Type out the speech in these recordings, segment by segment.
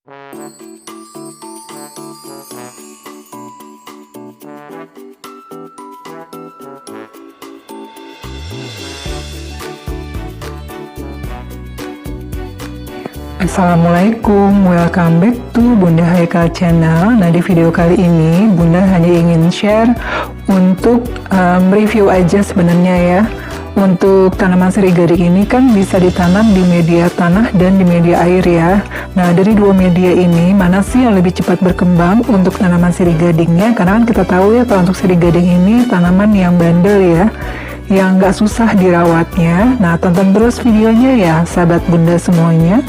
Assalamualaikum, welcome back to Bunda Haikal Channel. Nah, di video kali ini Bunda hanya ingin share untuk review aja sebenarnya ya. Untuk tanaman sirih gading ini kan bisa ditanam di media tanah dan di media air ya. Nah, dari dua media ini mana sih yang lebih cepat berkembang untuk tanaman sirih gadingnya? Karena kan kita tahu ya kalau untuk sirih gading ini tanaman yang bandel ya, yang nggak susah dirawatnya. Nah, tonton terus videonya ya sahabat Bunda semuanya.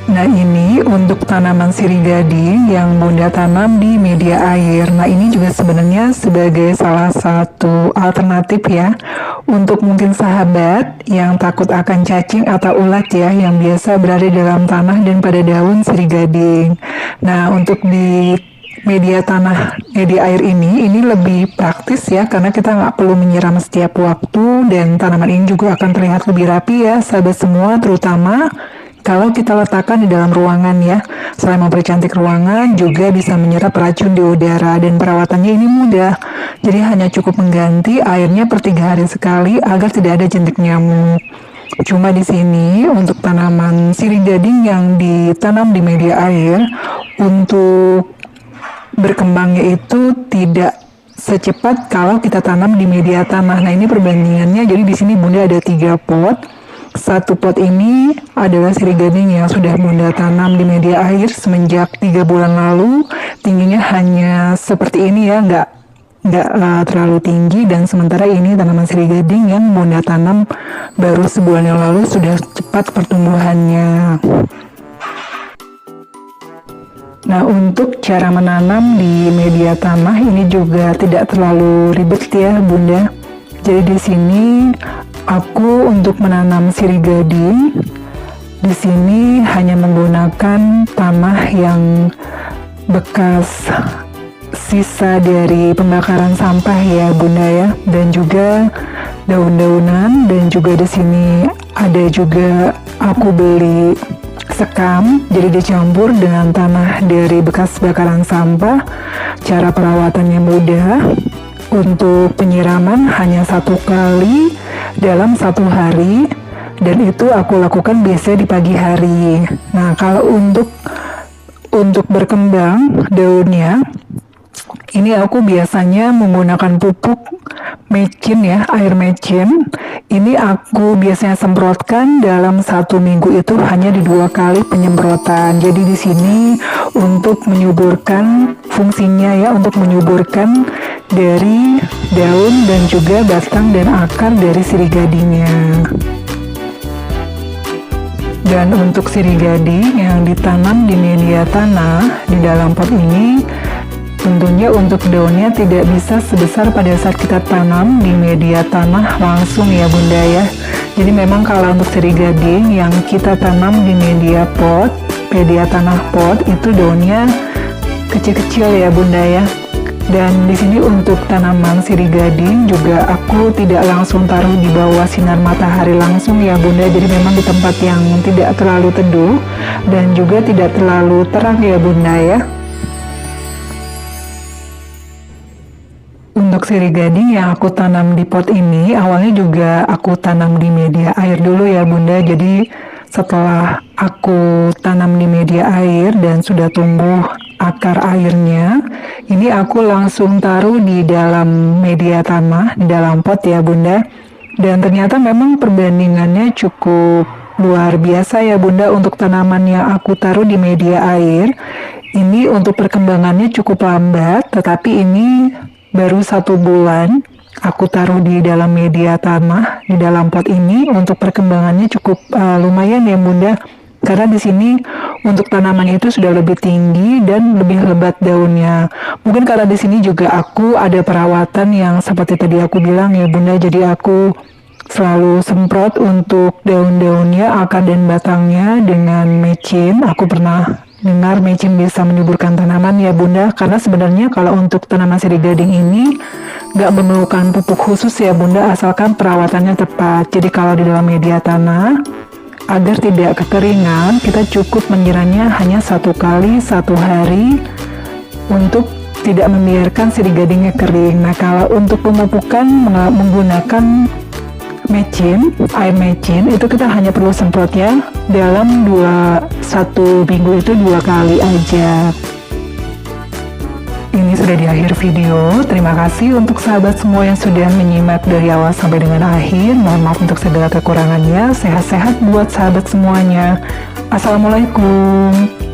Nah, ini untuk tanaman sirih gading yang Bunda tanam di media air. Nah, ini juga sebenarnya sebagai salah satu alternatif ya untuk mungkin sahabat yang takut akan cacing atau ulat ya yang biasa berada dalam tanah dan pada daun sirih gading. Nah, untuk di media tanah, media air ini lebih praktis ya karena kita nggak perlu menyiram setiap waktu dan tanaman ini juga akan terlihat lebih rapi ya sahabat semua, terutama kalau kita letakkan di dalam ruangan ya. Selain mempercantik ruangan, juga bisa menyerap racun di udara dan perawatannya ini mudah. Jadi hanya cukup mengganti airnya per 3 hari sekali agar tidak ada jentik nyamuk. Cuma di sini untuk tanaman sirih gading yang ditanam di media air, untuk berkembangnya itu tidak secepat kalau kita tanam di media tanah. Nah, ini perbandingannya. Jadi di sini Bunda ada 3 pot. Satu pot ini adalah sirih gading yang sudah Bunda tanam di media air semenjak 3 bulan lalu. Tingginya hanya seperti ini ya, nggak terlalu tinggi. Dan sementara ini tanaman sirih gading yang Bunda tanam baru sebulan yang lalu sudah cepat pertumbuhannya. Nah, untuk cara menanam di media tanah ini juga tidak terlalu ribet ya Bunda. Jadi di sini aku untuk menanam sirih gading di sini hanya menggunakan tanah yang bekas sisa dari pembakaran sampah ya Bunda ya, dan juga daun-daunan, dan juga di sini ada juga aku beli sekam, jadi dicampur dengan tanah dari bekas bakaran sampah. Cara perawatannya mudah. Untuk penyiraman hanya 1 kali dalam 1 hari, dan itu aku lakukan biasanya di pagi hari. Nah, kalau untuk berkembang daunnya ini aku biasanya menggunakan pupuk mecin ya, air mecin. Ini aku biasanya semprotkan dalam 1 minggu itu hanya di 2 kali penyemprotan. Jadi di sini untuk menyuburkan fungsinya ya, untuk menyuburkan dari daun dan juga batang dan akar dari sirih gadingnya. Dan untuk sirih gading yang ditanam di media tanah di dalam pot ini, tentunya untuk daunnya tidak bisa sebesar pada saat kita tanam di media tanah langsung ya Bunda ya. Jadi memang kalau untuk sirih gading yang kita tanam di media tanah pot itu daunnya kecil-kecil ya Bunda ya. Dan di sini untuk tanaman sirih gading juga aku tidak langsung taruh di bawah sinar matahari langsung ya Bunda. Jadi memang di tempat yang tidak terlalu teduh dan juga tidak terlalu terang ya Bunda ya. Untuk sirih gading yang aku tanam di pot ini awalnya juga aku tanam di media air dulu ya Bunda. Jadi setelah aku tanam di media air dan sudah tumbuh akar airnya, ini aku langsung taruh di dalam media tanah, di dalam pot ya Bunda. Dan ternyata memang perbandingannya cukup luar biasa ya Bunda. Untuk tanaman yang aku taruh di media air, ini untuk perkembangannya cukup lambat, tetapi ini baru 1 bulan aku taruh di dalam media tanah, di dalam pot ini. Untuk perkembangannya cukup lumayan ya Bunda. Karena di sini untuk tanaman itu sudah lebih tinggi dan lebih lebat daunnya. Mungkin karena di sini juga aku ada perawatan yang seperti tadi aku bilang ya Bunda. Jadi aku selalu semprot untuk daun-daunnya, akar dan batangnya dengan mecin. Aku pernah dengar mecin bisa menyuburkan tanaman ya Bunda. Karena sebenarnya kalau untuk tanaman sirih gading ini nggak memerlukan pupuk khusus ya Bunda, asalkan perawatannya tepat. Jadi kalau di dalam media tanah Agar tidak kekeringan, kita cukup menyiramnya hanya 1 kali 1 hari untuk tidak membiarkan sirih gadingnya kering. Nah, kalau untuk pemupukan menggunakan mecin, air mecin, itu kita hanya perlu semprotnya dalam 1 minggu itu 2 kali aja. Ini sudah di akhir video. Terima kasih untuk sahabat semua yang sudah menyimak dari awal sampai dengan akhir. Mohon maaf untuk segala kekurangannya. Sehat-sehat buat sahabat semuanya. Assalamualaikum.